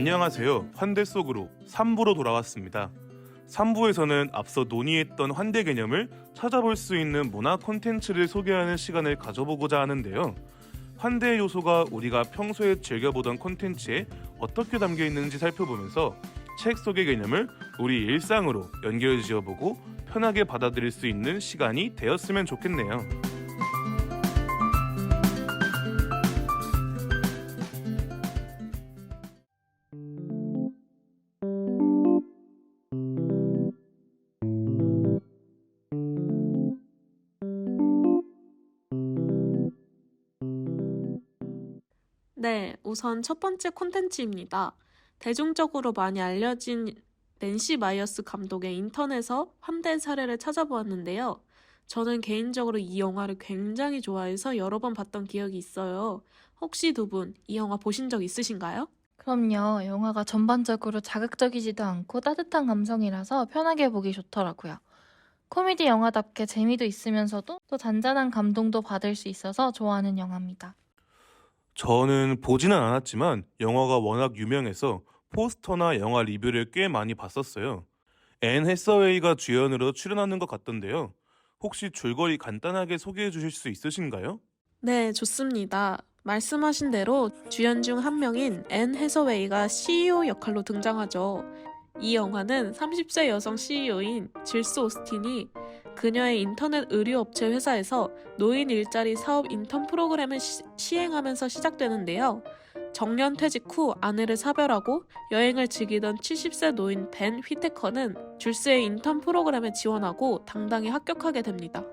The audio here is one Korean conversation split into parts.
안녕하세요. 환대 속으로 3부로 돌아왔습니다. 3부에서는 앞서 논의했던 환대 개념을 찾아볼 수 있는 문화 콘텐츠를 소개하는 시간을 가져보고자 하는데요. 환대의 요소가 우리가 평소에 즐겨보던 콘텐츠에 어떻게 담겨 있는지 살펴보면서 책 속의 개념을 우리 일상으로 연결 지어보고 편하게 받아들일 수 있는 시간이 되었으면 좋겠네요. 네, 우선 첫 번째 콘텐츠입니다. 대중적으로 많이 알려진 낸시 마이어스 감독의 인턴에서 환대 사례를 찾아보았는데요. 저는 개인적으로 이 영화를 굉장히 좋아해서 여러 번 봤던 기억이 있어요. 혹시 두 분 이 영화 보신 적 있으신가요? 그럼요. 영화가 전반적으로 자극적이지도 않고 따뜻한 감성이라서 편하게 보기 좋더라고요. 코미디 영화답게 재미도 있으면서도 또 잔잔한 감동도 받을 수 있어서 좋아하는 영화입니다. 저는 보지는 않았지만 영화가 워낙 유명해서 포스터나 영화 리뷰를 꽤 많이 봤었어요. 앤 해서웨이가 주연으로 출연하는 것 같던데요. 혹시 줄거리 간단하게 소개해 주실 수 있으신가요? 네, 좋습니다. 말씀하신 대로 주연 중 한 명인 앤 해서웨이가 CEO 역할로 등장하죠. 이 영화는 30세 여성 CEO인 질스 오스틴이 그녀의 인터넷 의류업체 회사에서 노인 일자리 사업 인턴 프로그램을 시행하면서 시작되는데요. 정년 퇴직 후 아내를 사별하고 여행을 즐기던 70세 노인 벤 휘테커는 줄스의 인턴 프로그램에 지원하고 당당히 합격하게 됩니다.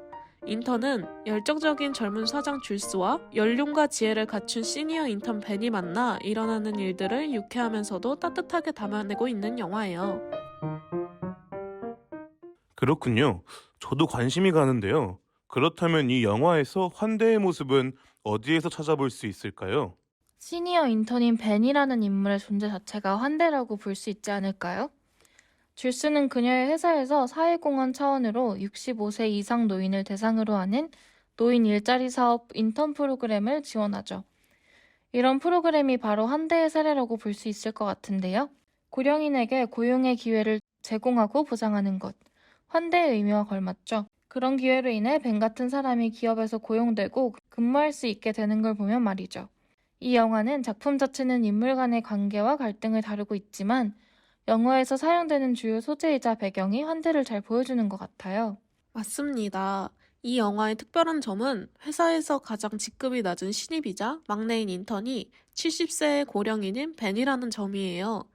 인턴은 열정적인 젊은 사장 줄스와 연륜과 지혜를 갖춘 시니어 인턴 벤이 만나 일어나는 일들을 유쾌하면서도 따뜻하게 담아내고 있는 영화예요. 그렇군요. 저도 관심이 가는데요. 그렇다면 이 영화에서 환대의 모습은 어디에서 찾아볼 수 있을까요? 시니어 인턴인 벤이라는 인물의 존재 자체가 환대라고 볼 수 있지 않을까요? 줄스는 그녀의 회사에서 사회공헌 차원으로 65세 이상 노인을 대상으로 하는 노인 일자리 사업 인턴 프로그램을 지원하죠. 이런 프로그램이 바로 환대의 사례라고 볼 수 있을 것 같은데요. 고령인에게 고용의 기회를 제공하고 보장하는 것. 환대의 의미와 걸맞죠. 그런 기회로 인해 벤 같은 사람이 기업에서 고용되고 근무할 수 있게 되는 걸 보면 말이죠. 이 영화는 작품 자체는 인물 간의 관계와 갈등을 다루고 있지만 영화에서 사용되는 주요 소재이자 배경이 환대를 잘 보여주는 것 같아요. 맞습니다. 이 영화의 특별한 점은 회사에서 가장 직급이 낮은 신입이자 막내인 인턴이 70세의 고령인인 벤이라는 점이에요.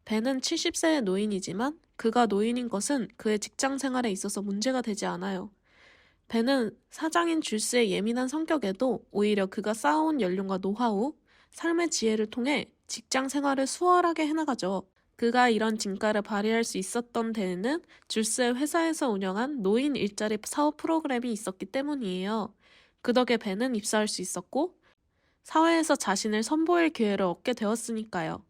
벤은 70세의 노인이지만 그가 노인인 것은 그의 직장 생활에 있어서 문제가 되지 않아요. 벤은 사장인 줄스의 예민한 성격에도 오히려 그가 쌓아온 연륜과 노하우, 삶의 지혜를 통해 직장 생활을 수월하게 해나가죠. 그가 이런 진가를 발휘할 수 있었던 데에는 줄스의 회사에서 운영한 노인 일자리 사업 프로그램이 있었기 때문이에요. 그 덕에 벤은 입사할 수 있었고 사회에서 자신을 선보일 기회를 얻게 되었으니까요.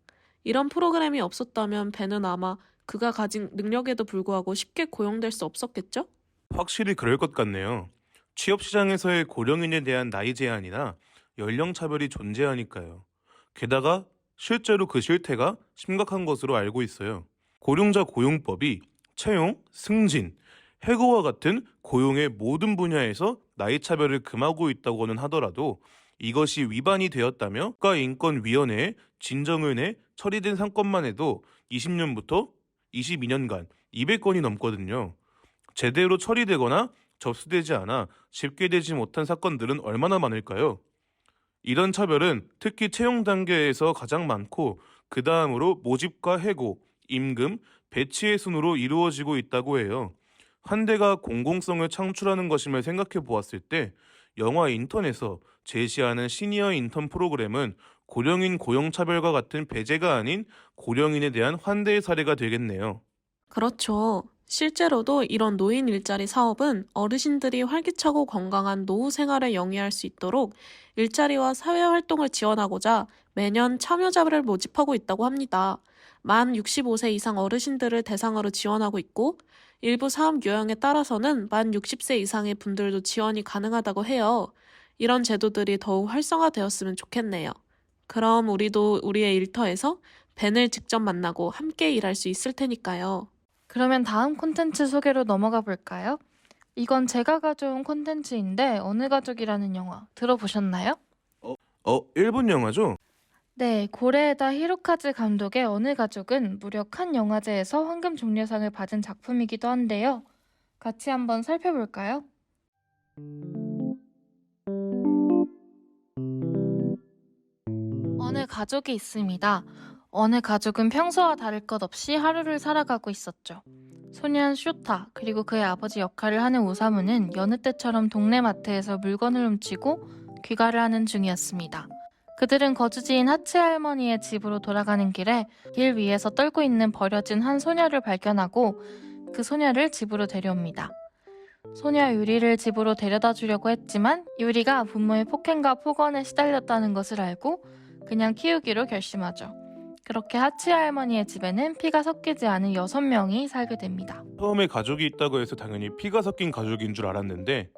이런 프로그램이 없었다면 벤은 아마 그가 가진 능력에도 불구하고 쉽게 고용될 수 없었겠죠? 확실히 그럴 것 같네요. 취업 시장에서의 고령인에 대한 나이 제한이나 연령 차별이 존재하니까요. 게다가 실제로 그 실태가 심각한 것으로 알고 있어요. 고령자 고용법이 채용, 승진, 해고와 같은 고용의 모든 분야에서 나이 차별을 금하고 있다고는 하더라도 이것이 위반이 되었다며 국가인권위원회에 진정을 내 처리된 사건만 해도 20년부터 22년간 200건이 넘거든요. 제대로 처리되거나 접수되지 않아 집계되지 못한 사건들은 얼마나 많을까요? 이런 차별은 특히 채용 단계에서 가장 많고 그 다음으로 모집과 해고, 임금, 배치의 순으로 이루어지고 있다고 해요. 환대가 공공성을 창출하는 것임을 생각해 보았을 때 영화 인턴에서 제시하는 시니어 인턴 프로그램은 고령인 고용차별과 같은 배제가 아닌 고령인에 대한 환대의 사례가 되겠네요. 그렇죠. 실제로도 이런 노인 일자리 사업은 어르신들이 활기차고 건강한 노후 생활을 영위할 수 있도록 일자리와 사회 활동을 지원하고자 매년 참여자를 모집하고 있다고 합니다. 만 65세 이상 어르신들을 대상으로 지원하고 있고 일부 사업 유형에 따라서는 만 60세 이상의 분들도 지원이 가능하다고 해요. 이런 제도들이 더욱 활성화되었으면 좋겠네요. 그럼 우리도 우리의 일터에서 벤을 직접 만나고 함께 일할 수 있을 테니까요. 그러면 다음 콘텐츠 소개로 넘어가 볼까요? 이건 제가 가져온 콘텐츠인데 어느 가족이라는 영화 들어보셨나요? 일본 영화죠? 네, 고레에다 히로카즈 감독의 어느 가족은 무려 칸 영화제에서 황금 종려상을 받은 작품이기도 한데요. 같이 한번 살펴볼까요? 어느 가족이 있습니다. 어느 가족은 평소와 다를 것 없이 하루를 살아가고 있었죠. 소년 쇼타 그리고 그의 아버지 역할을 하는 오사무는 여느 때처럼 동네 마트에서 물건을 훔치고 귀가를 하는 중이었습니다. 그들은 거주지인 하츠 할머니의 집으로 돌아가는 길에 길 위에서 떨고 있는 버려진 한 소녀를 발견하고 그 소녀를 집으로 데려옵니다. 소녀 유리를 집으로 데려다 주려고 했지만 유리가 부모의 폭행과 폭언에 시달렸다는 것을 알고 그냥 키우기로 결심하죠. 그렇게 하츠 할머니의 집에는 피가 섞이지 않은 6명이 살게 됩니다. 처음에 가족이 있다고 해서 당연히 피가 섞인 가족인 줄 알았는데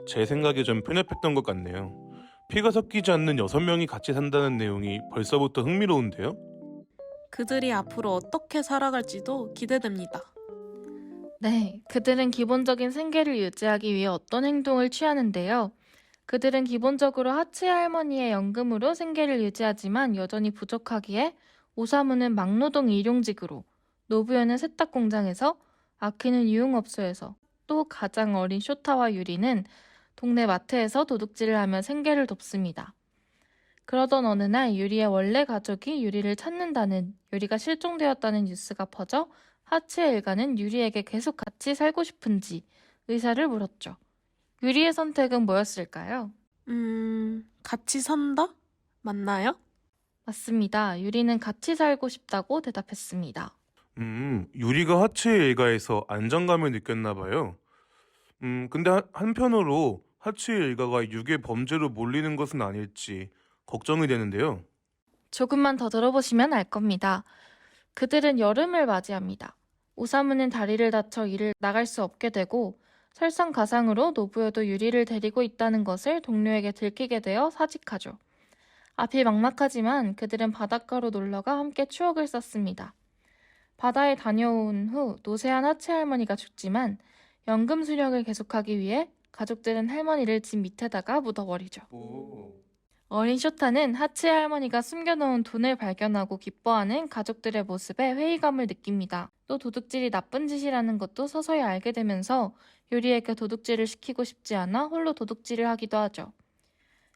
제 생각에 좀 편협했던 것 같네요. 피가 섞이지 않는 6명이 같이 산다는 내용이 벌써부터 흥미로운데요? 그들이 앞으로 어떻게 살아갈지도 기대됩니다. 네, 그들은 기본적인 생계를 유지하기 위해 어떤 행동을 취하는데요. 그들은 기본적으로 하츠 할머니의 연금으로 생계를 유지하지만 여전히 부족하기에 오사무는 막노동 일용직으로, 노부여는 세탁 공장에서, 아키는 유흥업소에서, 또 가장 어린 쇼타와 유리는 동네 마트에서 도둑질을 하며 생계를 돕습니다. 그러던 어느 날 유리의 원래 가족이 유리를 찾는다는, 유리가 실종되었다는 뉴스가 퍼져 하츠의 일가는 유리에게 계속 같이 살고 싶은지 의사를 물었죠. 유리의 선택은 뭐였을까요? 같이 산다? 맞나요? 맞습니다. 유리는 같이 살고 싶다고 대답했습니다. 유리가 하츠의 일가에서 안정감을 느꼈나 봐요. 근데 한편으로 하츠의 일가가 유괴 범죄로 몰리는 것은 아닐지 걱정이 되는데요. 조금만 더 들어보시면 알 겁니다. 그들은 여름을 맞이합니다. 오사무는 다리를 다쳐 일을 나갈 수 없게 되고 설상가상으로 노부여도 유리를 데리고 있다는 것을 동료에게 들키게 되어 사직하죠. 앞이 막막하지만 그들은 바닷가로 놀러가 함께 추억을 쌓습니다. 바다에 다녀온 후 노쇠한 하츠 할머니가 죽지만 연금 수령을 계속하기 위해 가족들은 할머니를 집 밑에다가 묻어버리죠. 어린 쇼타는 하츠 할머니가 숨겨놓은 돈을 발견하고 기뻐하는 가족들의 모습에 회의감을 느낍니다. 또 도둑질이 나쁜 짓이라는 것도 서서히 알게 되면서 유리에게 도둑질을 시키고 싶지 않아 홀로 도둑질을 하기도 하죠.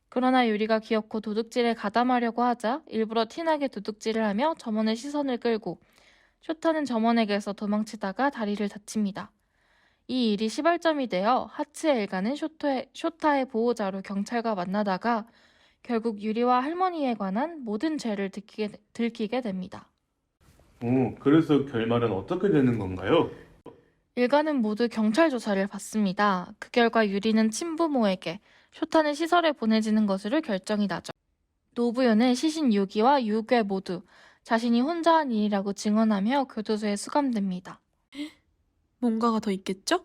그러나 유리가 귀엽고 도둑질에 가담하려고 하자 일부러 티나게 도둑질을 하며 점원의 시선을 끌고 쇼타는 점원에게서 도망치다가 다리를 다칩니다. 이 일이 시발점이 되어 하츠의 일가는 쇼타의 보호자로 경찰과 만나다가 결국 유리와 할머니에 관한 모든 죄를 들키게 됩니다. 그래서 결말은 어떻게 되는 건가요? 일가는 모두 경찰 조사를 받습니다. 그 결과 유리는 친부모에게, 쇼타는 시설에 보내지는 것으로 결정이 나죠. 노부요는 시신 유기와 유괴 모두 자신이 혼자 한 일이라고 증언하며 교도소에 수감됩니다. 뭔가가 더 있겠죠?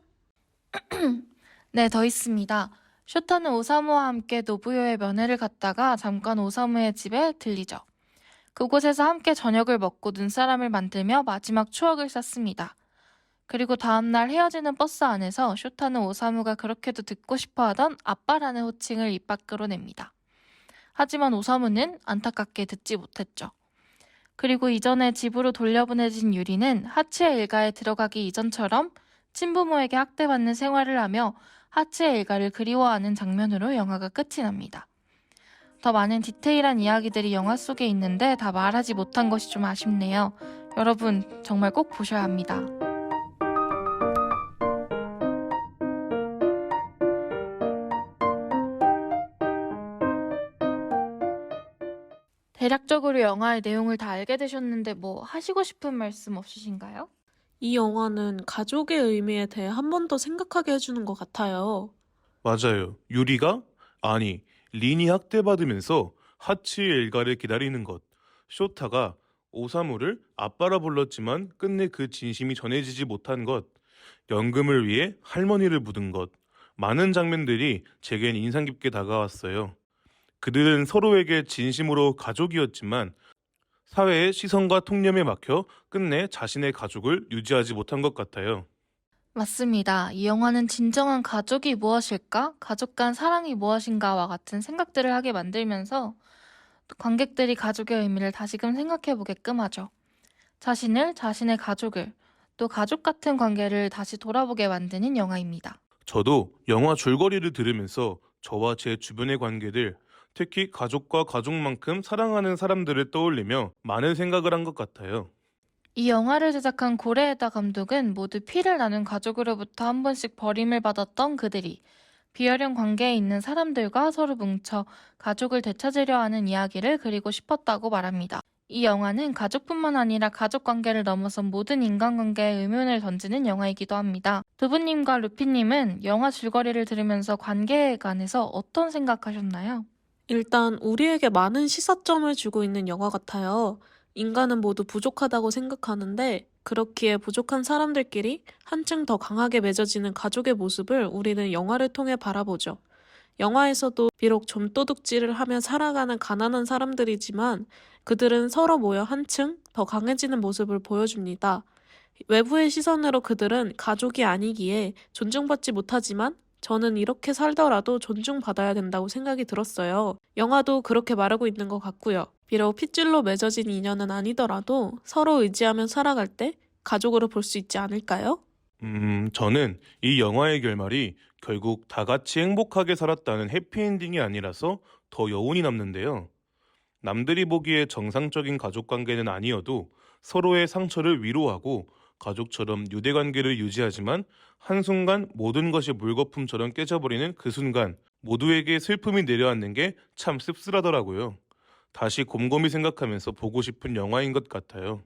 네, 더 있습니다. 쇼타는 오사무와 함께 노부요의 면회를 갔다가 잠깐 오사무의 집에 들리죠. 그곳에서 함께 저녁을 먹고 눈사람을 만들며 마지막 추억을 쌓습니다. 그리고 다음날 헤어지는 버스 안에서 쇼타는 오사무가 그렇게도 듣고 싶어하던 아빠라는 호칭을 입 밖으로 냅니다. 하지만 오사무는 안타깝게 듣지 못했죠. 그리고 이전에 집으로 돌려보내진 유리는 하츠의 일가에 들어가기 이전처럼 친부모에게 학대받는 생활을 하며 하츠의 일가를 그리워하는 장면으로 영화가 끝이 납니다. 더 많은 디테일한 이야기들이 영화 속에 있는데 다 말하지 못한 것이 좀 아쉽네요. 여러분 정말 꼭 보셔야 합니다. 대략적으로 영화의 내용을 다 알게 되셨는데 뭐 하시고 싶은 말씀 없으신가요? 이 영화는 가족의 의미에 대해 한 번 더 생각하게 해주는 것 같아요. 맞아요. 유리가? 아니, 린이 학대받으면서 하치의 일가를 기다리는 것. 쇼타가 오사무를 아빠라 불렀지만 끝내 그 진심이 전해지지 못한 것. 연금을 위해 할머니를 묻은 것. 많은 장면들이 제겐 인상 깊게 다가왔어요. 그들은 서로에게 진심으로 가족이었지만 사회의 시선과 통념에 막혀 끝내 자신의 가족을 유지하지 못한 것 같아요. 맞습니다. 이 영화는 진정한 가족이 무엇일까? 가족 간 사랑이 무엇인가와 같은 생각들을 하게 만들면서 또 관객들이 가족의 의미를 다시금 생각해 보게끔 하죠. 자신을, 자신의 가족을, 또 가족 같은 관계를 다시 돌아보게 만드는 영화입니다. 저도 영화 줄거리를 들으면서 저와 제 주변의 관계들, 특히 가족과 가족만큼 사랑하는 사람들을 떠올리며 많은 생각을 한 것 같아요. 이 영화를 제작한 고레에다 감독은 모두 피를 나눈 가족으로부터 한 번씩 버림을 받았던 그들이 비혈연 관계에 있는 사람들과 서로 뭉쳐 가족을 되찾으려 하는 이야기를 그리고 싶었다고 말합니다. 이 영화는 가족뿐만 아니라 가족 관계를 넘어선 모든 인간관계에 의문을 던지는 영화이기도 합니다. 두부님과 루피님은 영화 줄거리를 들으면서 관계에 관해서 어떤 생각하셨나요? 일단 우리에게 많은 시사점을 주고 있는 영화 같아요. 인간은 모두 부족하다고 생각하는데 그렇기에 부족한 사람들끼리 한층 더 강하게 맺어지는 가족의 모습을 우리는 영화를 통해 바라보죠. 영화에서도 비록 좀도둑질을 하며 살아가는 가난한 사람들이지만 그들은 서로 모여 한층 더 강해지는 모습을 보여줍니다. 외부의 시선으로 그들은 가족이 아니기에 존중받지 못하지만 저는 이렇게 살더라도 존중받아야 된다고 생각이 들었어요. 영화도 그렇게 말하고 있는 것 같고요. 비록 핏줄로 맺어진 인연은 아니더라도 서로 의지하며 살아갈 때 가족으로 볼 수 있지 않을까요? 저는 이 영화의 결말이 결국 다 같이 행복하게 살았다는 해피엔딩이 아니라서 더 여운이 남는데요. 남들이 보기에 정상적인 가족 관계는 아니어도 서로의 상처를 위로하고 가족처럼 유대 관계를 유지하지만 한순간 모든 것이 물거품처럼 깨져버리는 그 순간 모두에게 슬픔이 내려앉는 게 참 씁쓸하더라고요. 다시 곰곰이 생각하면서 보고 싶은 영화인 것 같아요.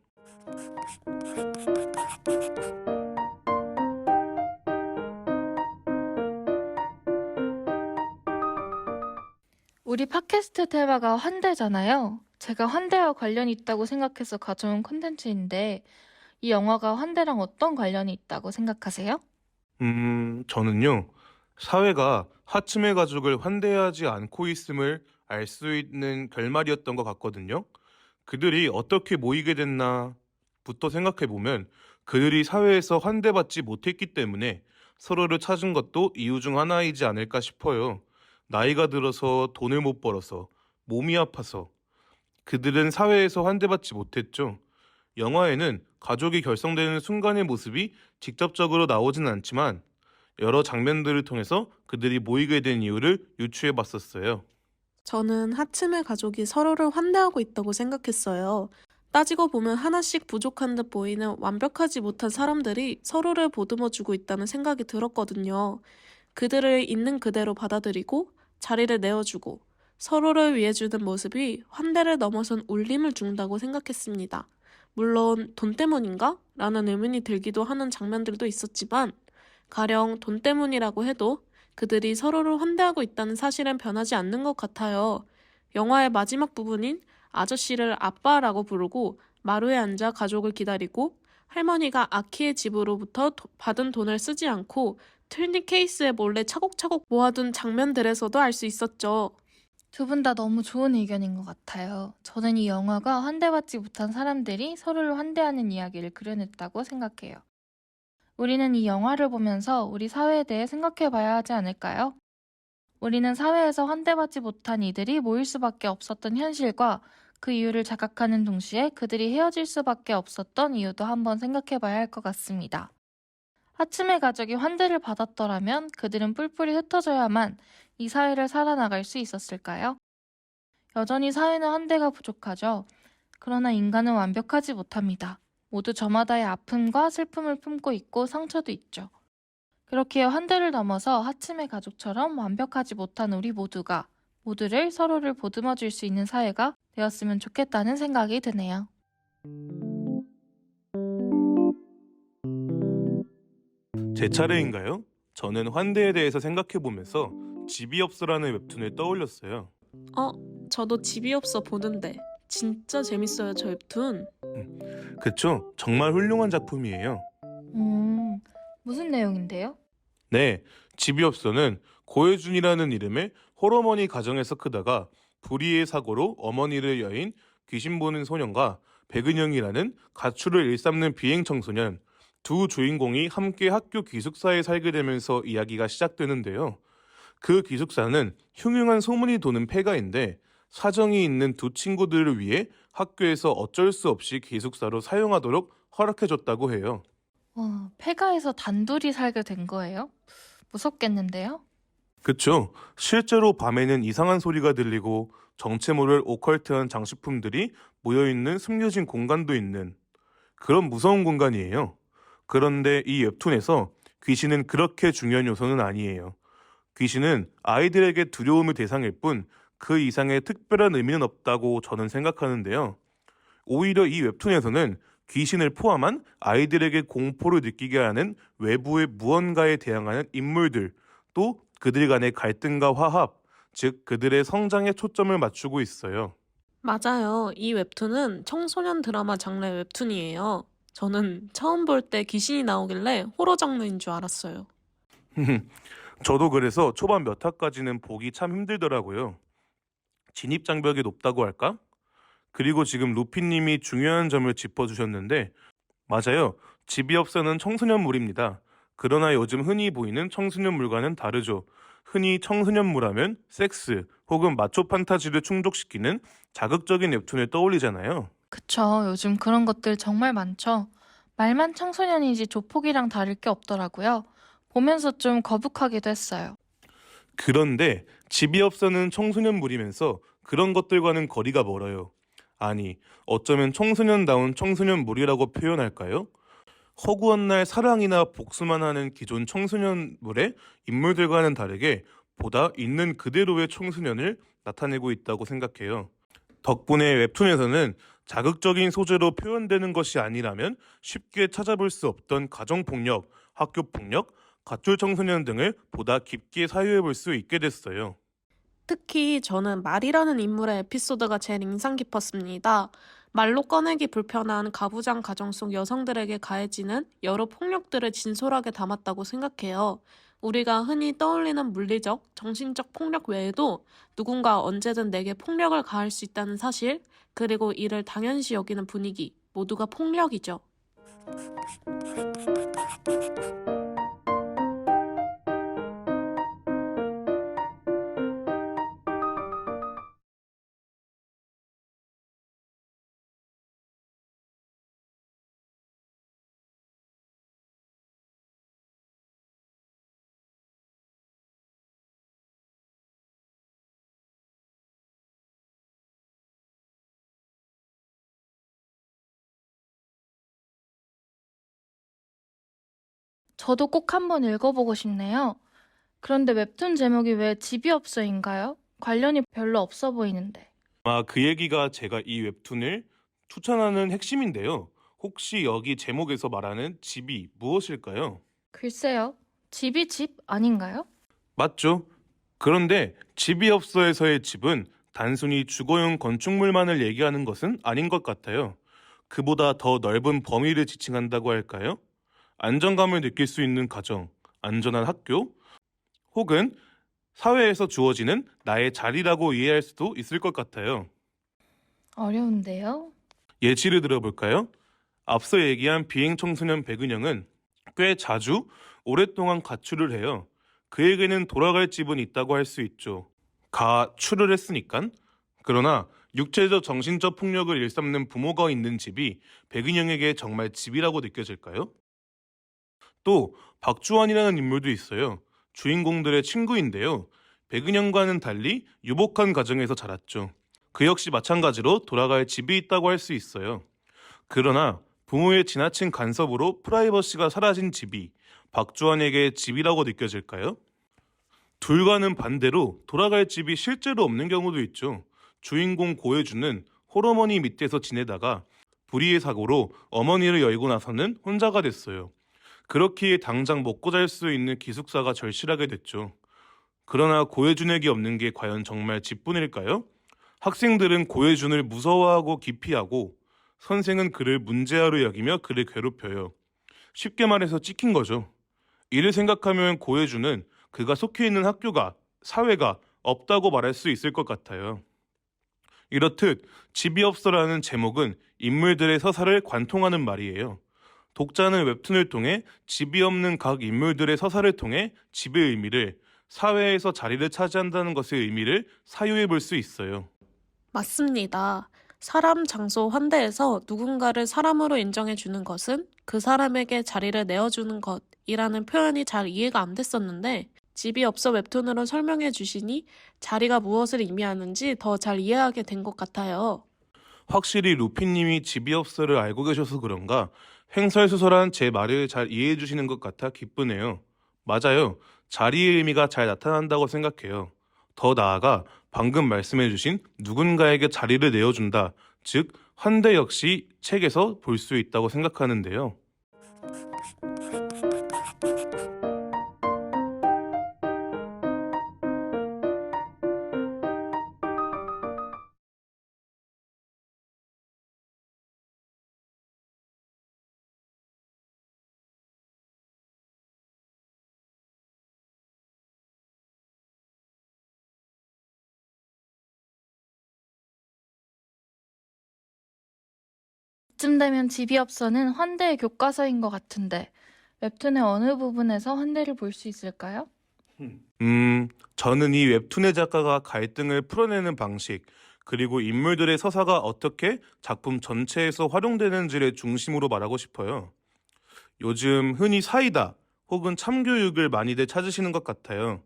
우리 팟캐스트 테마가 환대잖아요. 제가 환대와 관련이 있다고 생각해서 가져온 콘텐츠인데 이 영화가 환대랑 어떤 관련이 있다고 생각하세요? 저는요, 사회가 하츠메 가족을 환대하지 않고 있음을 알 수 있는 결말이었던 것 같거든요. 그들이 어떻게 모이게 됐나부터 생각해보면 그들이 사회에서 환대받지 못했기 때문에 서로를 찾은 것도 이유 중 하나이지 않을까 싶어요. 나이가 들어서 돈을 못 벌어서, 몸이 아파서 그들은 사회에서 환대받지 못했죠. 영화에는 가족이 결성되는 순간의 모습이 직접적으로 나오진 않지만 여러 장면들을 통해서 그들이 모이게 된 이유를 유추해 봤었어요. 저는 하츠메 가족이 서로를 환대하고 있다고 생각했어요. 따지고 보면 하나씩 부족한 듯 보이는 완벽하지 못한 사람들이 서로를 보듬어주고 있다는 생각이 들었거든요. 그들을 있는 그대로 받아들이고 자리를 내어주고 서로를 위해주는 모습이 환대를 넘어선 울림을 준다고 생각했습니다. 물론 돈 때문인가? 라는 의문이 들기도 하는 장면들도 있었지만 가령 돈 때문이라고 해도 그들이 서로를 환대하고 있다는 사실은 변하지 않는 것 같아요. 영화의 마지막 부분인 아저씨를 아빠라고 부르고 마루에 앉아 가족을 기다리고 할머니가 아키의 집으로부터 받은 돈을 쓰지 않고 틀니 케이스에 몰래 차곡차곡 모아둔 장면들에서도 알 수 있었죠. 두 분 다 너무 좋은 의견인 것 같아요. 저는 이 영화가 환대받지 못한 사람들이 서로를 환대하는 이야기를 그려냈다고 생각해요. 우리는 이 영화를 보면서 우리 사회에 대해 생각해 봐야 하지 않을까요? 우리는 사회에서 환대받지 못한 이들이 모일 수밖에 없었던 현실과 그 이유를 자각하는 동시에 그들이 헤어질 수밖에 없었던 이유도 한번 생각해 봐야 할 것 같습니다. 하츠메 가족이 환대를 받았더라면 그들은 뿔뿔이 흩어져야만 이 사회를 살아나갈 수 있었을까요? 여전히 사회는 환대가 부족하죠. 그러나 인간은 완벽하지 못합니다. 모두 저마다의 아픔과 슬픔을 품고 있고 상처도 있죠. 그렇기에 환대를 넘어서 하츠메 가족처럼 완벽하지 못한 우리 모두가 모두를 서로를 보듬어 줄 수 있는 사회가 되었으면 좋겠다는 생각이 드네요. 제 차례인가요? 저는 환대에 대해서 생각해 보면서 집이 없어라는 웹툰을 떠올렸어요. 저도 집이 없어 보는데 진짜 재밌어요, 저 웹툰. 그쵸? 정말 훌륭한 작품이에요. 무슨 내용인데요? 네, 집이 없어는 고혜준이라는 이름의 홀어머니 가정에서 크다가 불의의 사고로 어머니를 여인 귀신 보는 소년과 백은영이라는 가출을 일삼는 비행 청소년, 두 주인공이 함께 학교 기숙사에 살게 되면서 이야기가 시작되는데요. 그 기숙사는 흉흉한 소문이 도는 폐가인데 사정이 있는 두 친구들을 위해 학교에서 어쩔 수 없이 기숙사로 사용하도록 허락해줬다고 해요. 폐가에서 단둘이 살게 된 거예요? 무섭겠는데요? 그쵸? 실제로 밤에는 이상한 소리가 들리고 정체 모를 오컬트한 장식품들이 모여있는 숨겨진 공간도 있는 그런 무서운 공간이에요. 그런데 이 웹툰에서 귀신은 그렇게 중요한 요소는 아니에요. 귀신은 아이들에게 두려움의 대상일 뿐 그 이상의 특별한 의미는 없다고 저는 생각하는데요. 오히려 이 웹툰에서는 귀신을 포함한 아이들에게 공포를 느끼게 하는 외부의 무언가에 대항하는 인물들, 또 그들 간의 갈등과 화합, 즉 그들의 성장에 초점을 맞추고 있어요. 맞아요. 이 웹툰은 청소년 드라마 장르 웹툰이에요. 저는 처음 볼 때 귀신이 나오길래 호러 장르인 줄 알았어요. 저도 그래서 초반 몇 화까지는 보기 참 힘들더라고요. 진입 장벽이 높다고 할까? 그리고 지금 루피님이 중요한 점을 짚어주셨는데 맞아요. 집이업서는 청소년물입니다. 그러나 요즘 흔히 보이는 청소년물과는 다르죠. 흔히 청소년물하면 섹스 혹은 마초 판타지를 충족시키는 자극적인 웹툰을 떠올리잖아요. 그쵸. 요즘 그런 것들 정말 많죠. 말만 청소년이지 조폭이랑 다를 게 없더라고요. 보면서 좀 거북하기도 했어요. 그런데 집이업서는 청소년물이면서 그런 것들과는 거리가 멀어요. 아니, 어쩌면 청소년다운 청소년물이라고 표현할까요? 허구한 날 사랑이나 복수만 하는 기존 청소년물의 인물들과는 다르게 보다 있는 그대로의 청소년을 나타내고 있다고 생각해요. 덕분에 웹툰에서는 자극적인 소재로 표현되는 것이 아니라면 쉽게 찾아볼 수 없던 가정폭력, 학교폭력, 가출 청소년 등을 보다 깊게 사유해 볼 수 있게 됐어요. 특히 저는 말이라는 인물의 에피소드가 제일 인상 깊었습니다. 말로 꺼내기 불편한 가부장 가정 속 여성들에게 가해지는 여러 폭력들을 진솔하게 담았다고 생각해요. 우리가 흔히 떠올리는 물리적, 정신적 폭력 외에도 누군가 언제든 내게 폭력을 가할 수 있다는 사실, 그리고 이를 당연시 여기는 분위기, 모두가 폭력이죠. 저도 꼭 한번 읽어보고 싶네요. 그런데 웹툰 제목이 왜 집이 없어인가요? 관련이 별로 없어 보이는데. 아마 그 얘기가 제가 이 웹툰을 추천하는 핵심인데요. 혹시 여기 제목에서 말하는 집이 무엇일까요? 글쎄요. 집이 집 아닌가요? 맞죠? 그런데 집이 없어에서의 집은 단순히 주거용 건축물만을 얘기하는 것은 아닌 것 같아요. 그보다 더 넓은 범위를 지칭한다고 할까요? 안정감을 느낄 수 있는 가정, 안전한 학교, 혹은 사회에서 주어지는 나의 자리라고 이해할 수도 있을 것 같아요. 어려운데요. 예시를 들어볼까요? 앞서 얘기한 비행 청소년 백은영은 꽤 자주 오랫동안 가출을 해요. 그에게는 돌아갈 집은 있다고 할 수 있죠. 가출을 했으니깐. 그러나 육체적 정신적 폭력을 일삼는 부모가 있는 집이 백은영에게 정말 집이라고 느껴질까요? 또 박주환이라는 인물도 있어요. 주인공들의 친구인데요. 백은영과는 달리 유복한 가정에서 자랐죠. 그 역시 마찬가지로 돌아갈 집이 있다고 할 수 있어요. 그러나 부모의 지나친 간섭으로 프라이버시가 사라진 집이 박주환에게 집이라고 느껴질까요? 둘과는 반대로 돌아갈 집이 실제로 없는 경우도 있죠. 주인공 고혜주는 홀어머니 밑에서 지내다가 불의의 사고로 어머니를 열고 나서는 혼자가 됐어요. 그렇기에 당장 먹고 잘 수 있는 기숙사가 절실하게 됐죠. 그러나 고혜준에게 없는 게 과연 정말 집뿐일까요? 학생들은 고혜준을 무서워하고 기피하고 선생은 그를 문제아로 여기며 그를 괴롭혀요. 쉽게 말해서 찍힌 거죠. 이를 생각하면 고혜준은 그가 속해 있는 학교가, 사회가 없다고 말할 수 있을 것 같아요. 이렇듯 집이 없어라는 제목은 인물들의 서사를 관통하는 말이에요. 독자는 웹툰을 통해 집이 없는 각 인물들의 서사를 통해 집의 의미를, 사회에서 자리를 차지한다는 것의 의미를 사유해 볼 수 있어요. 맞습니다. 사람, 장소, 환대에서 누군가를 사람으로 인정해주는 것은 그 사람에게 자리를 내어주는 것이라는 표현이 잘 이해가 안 됐었는데, 집이 없어 웹툰으로 설명해 주시니 자리가 무엇을 의미하는지 더 잘 이해하게 된 것 같아요. 확실히 루피님이 집이 없어를 알고 계셔서 그런가 횡설수설한 제 말을 잘 이해해 주시는 것 같아 기쁘네요. 맞아요. 자리의 의미가 잘 나타난다고 생각해요. 더 나아가 방금 말씀해 주신 누군가에게 자리를 내어준다, 즉 환대 역시 책에서 볼 수 있다고 생각하는데요. 이쯤 되면 집이 없어는 환대의 교과서인 것 같은데 웹툰의 어느 부분에서 환대를 볼 수 있을까요? 저는 이 웹툰의 작가가 갈등을 풀어내는 방식, 그리고 인물들의 서사가 어떻게 작품 전체에서 활용되는지를 중심으로 말하고 싶어요. 요즘 흔히 사이다 혹은 참교육을 많이들 찾으시는 것 같아요.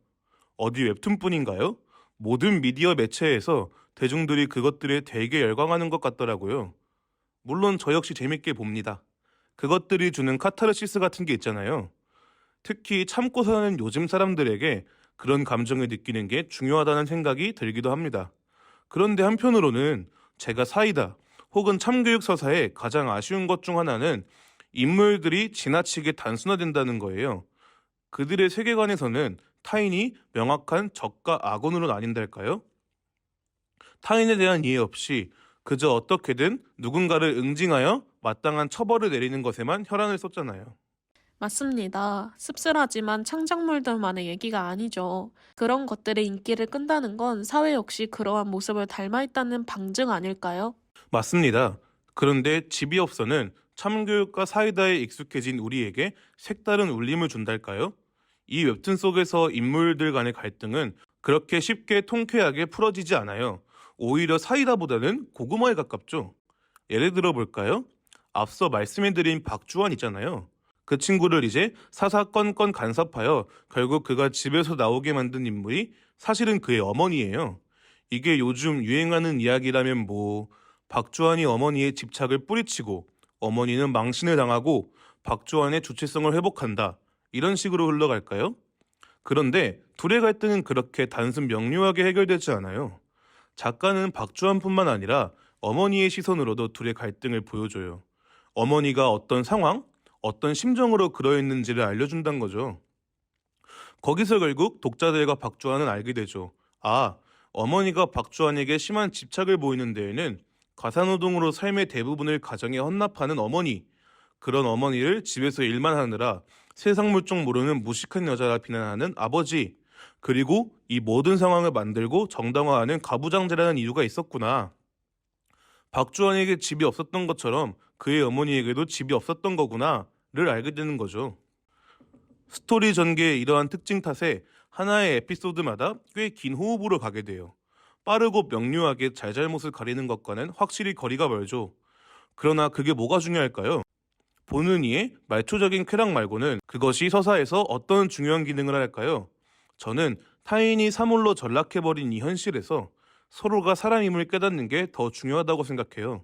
어디 웹툰뿐인가요? 모든 미디어 매체에서 대중들이 그것들에 되게 열광하는 것 같더라고요. 물론 저 역시 재밌게 봅니다. 그것들이 주는 카타르시스 같은 게 있잖아요. 특히 참고 사는 요즘 사람들에게 그런 감정을 느끼는 게 중요하다는 생각이 들기도 합니다. 그런데 한편으로는 제가 사이다 혹은 참교육 서사의 가장 아쉬운 것 중 하나는 인물들이 지나치게 단순화된다는 거예요. 그들의 세계관에서는 타인이 명확한 적과 악원으로 나뉜달까요? 타인에 대한 이해 없이 그저 어떻게든 누군가를 응징하여 마땅한 처벌을 내리는 것에만 혈안을 쏟잖아요. 맞습니다. 씁쓸하지만 창작물들만의 얘기가 아니죠. 그런 것들의 인기를 끈다는 건 사회 역시 그러한 모습을 닮아 있다는 방증 아닐까요? 맞습니다. 그런데 집이 없어는 참교육과 사이다에 익숙해진 우리에게 색다른 울림을 준달까요? 이 웹툰 속에서 인물들 간의 갈등은 그렇게 쉽게 통쾌하게 풀어지지 않아요. 오히려 사이다보다는 고구마에 가깝죠. 예를 들어 볼까요? 앞서 말씀해드린 박주환 있잖아요. 그 친구를 이제 사사건건 간섭하여 결국 그가 집에서 나오게 만든 인물이 사실은 그의 어머니예요. 이게 요즘 유행하는 이야기라면 박주환이 어머니의 집착을 뿌리치고 어머니는 망신을 당하고 박주환의 주체성을 회복한다. 이런 식으로 흘러갈까요? 그런데 둘의 갈등은 그렇게 단순 명료하게 해결되지 않아요. 작가는 박주환뿐만 아니라 어머니의 시선으로도 둘의 갈등을 보여줘요. 어머니가 어떤 상황, 어떤 심정으로 그러했는지를 알려준다는 거죠. 거기서 결국 독자들과 박주환은 알게 되죠. 아, 어머니가 박주환에게 심한 집착을 보이는 데에는 가사노동으로 삶의 대부분을 가정에 헌납하는 어머니, 그런 어머니를 집에서 일만 하느라 세상 물정 모르는 무식한 여자라 비난하는 아버지, 그리고 이 모든 상황을 만들고 정당화하는 가부장제라는 이유가 있었구나. 박주환에게 집이 없었던 것처럼 그의 어머니에게도 집이 없었던 거구나를 알게 되는 거죠. 스토리 전개의 이러한 특징 탓에 하나의 에피소드마다 꽤 긴 호흡으로 가게 돼요. 빠르고 명료하게 잘잘못을 가리는 것과는 확실히 거리가 멀죠. 그러나 그게 뭐가 중요할까요? 보는 이의 말초적인 쾌락 말고는 그것이 서사에서 어떤 중요한 기능을 할까요? 저는 타인이 사물로 전락해버린 이 현실에서 서로가 사람임을 깨닫는 게 더 중요하다고 생각해요.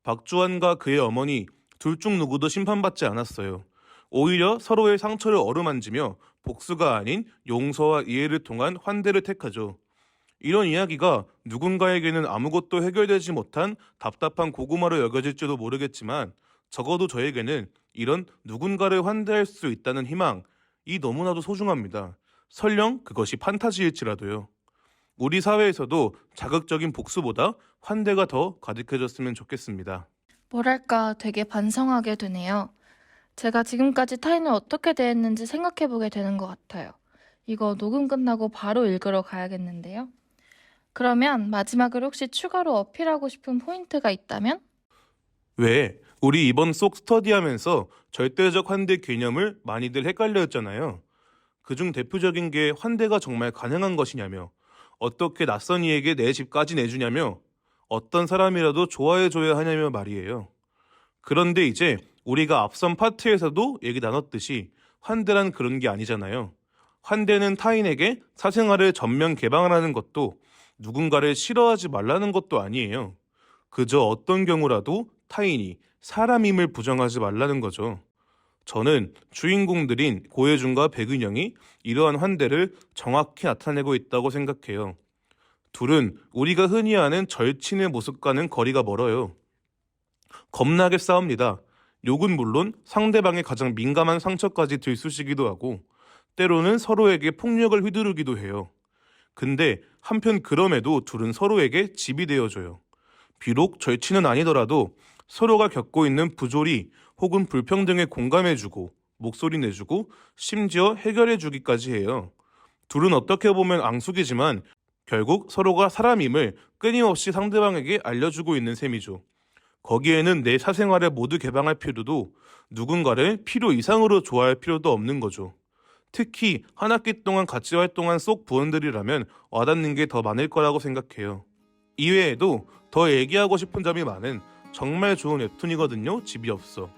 박주환과 그의 어머니 둘 중 누구도 심판받지 않았어요. 오히려 서로의 상처를 어루만지며 복수가 아닌 용서와 이해를 통한 환대를 택하죠. 이런 이야기가 누군가에게는 아무것도 해결되지 못한 답답한 고구마로 여겨질지도 모르겠지만 적어도 저에게는 이런 누군가를 환대할 수 있다는 희망이 너무나도 소중합니다. 설령 그것이 판타지일지라도요. 우리 사회에서도 자극적인 복수보다 환대가 더 가득해졌으면 좋겠습니다. 뭐랄까 되게 반성하게 되네요. 제가 지금까지 타인을 어떻게 대했는지 생각해보게 되는 것 같아요. 이거 녹음 끝나고 바로 읽으러 가야겠는데요. 그러면 마지막으로 혹시 추가로 어필하고 싶은 포인트가 있다면? 왜? 우리 이번 속 스터디하면서 절대적 환대 개념을 많이들 헷갈려 했잖아요. 그중 대표적인 게 환대가 정말 가능한 것이냐며, 어떻게 낯선 이에게 내 집까지 내주냐며, 어떤 사람이라도 좋아해줘야 하냐며 말이에요. 그런데 이제 우리가 앞선 파트에서도 얘기 나눴듯이 환대란 그런 게 아니잖아요. 환대는 타인에게 사생활을 전면 개방하는 것도 누군가를 싫어하지 말라는 것도 아니에요. 그저 어떤 경우라도 타인이 사람임을 부정하지 말라는 거죠. 저는 주인공들인 고혜준과 백은영이 이러한 환대를 정확히 나타내고 있다고 생각해요. 둘은 우리가 흔히 아는 절친의 모습과는 거리가 멀어요. 겁나게 싸웁니다. 욕은 물론 상대방의 가장 민감한 상처까지 들쑤시기도 하고 때로는 서로에게 폭력을 휘두르기도 해요. 근데 한편 그럼에도 둘은 서로에게 집이 되어줘요. 비록 절친은 아니더라도 서로가 겪고 있는 부조리 혹은 불평등에 공감해주고 목소리 내주고 심지어 해결해주기까지 해요. 둘은 어떻게 보면 앙숙이지만 결국 서로가 사람임을 끊임없이 상대방에게 알려주고 있는 셈이죠. 거기에는 내 사생활을 모두 개방할 필요도 누군가를 필요 이상으로 좋아할 필요도 없는 거죠. 특히 한 학기 동안 같이 활동한 속 부원들이라면 와닿는 게 더 많을 거라고 생각해요. 이외에도 더 얘기하고 싶은 점이 많은 정말 좋은 웹툰이거든요. 집이 없어.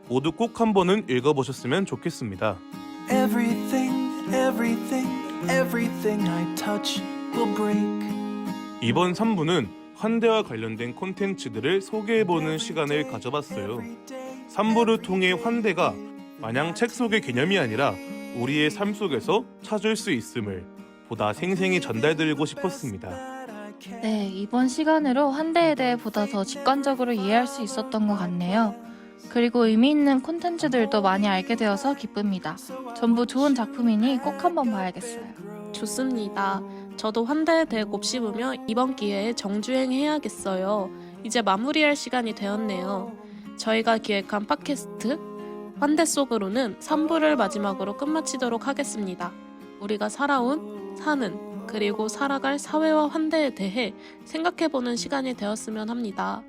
모두 꼭 한 번은 읽어보셨으면 좋겠습니다. Everything, everything, everything I touch will break. 이번 3부는 환대와 관련된 콘텐츠들을 소개해보는 시간을 가져봤어요. 3부를 통해 환대가 마냥 책 속의 개념이 아니라 우리의 삶 속에서 찾을 수 있음을 보다 생생히 전달드리고 싶었습니다. 네, 이번 시간으로 환대에 대해 보다 더 직관적으로 이해할 수 있었던 것 같네요. 그리고 의미 있는 콘텐츠들도 많이 알게 되어서 기쁩니다. 전부 좋은 작품이니 꼭 한번 봐야겠어요. 좋습니다. 저도 환대에 대해 곱씹으며 이번 기회에 정주행해야겠어요. 이제 마무리할 시간이 되었네요. 저희가 기획한 팟캐스트 환대 속으로는 3부를 마지막으로 끝마치도록 하겠습니다. 우리가 살아온, 사는, 그리고 살아갈 사회와 환대에 대해 생각해보는 시간이 되었으면 합니다.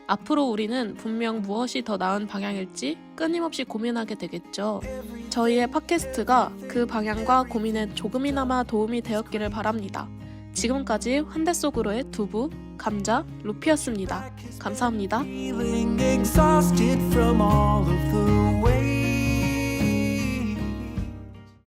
앞으로 우리는 분명 무엇이 더 나은 방향일지 끊임없이 고민하게 되겠죠. 저희의 팟캐스트가 그 방향과 고민에 조금이나마 도움이 되었기를 바랍니다. 지금까지 환대 속으로의 두부, 감자, 루피였습니다. 감사합니다. Feeling exhausted from all of the ways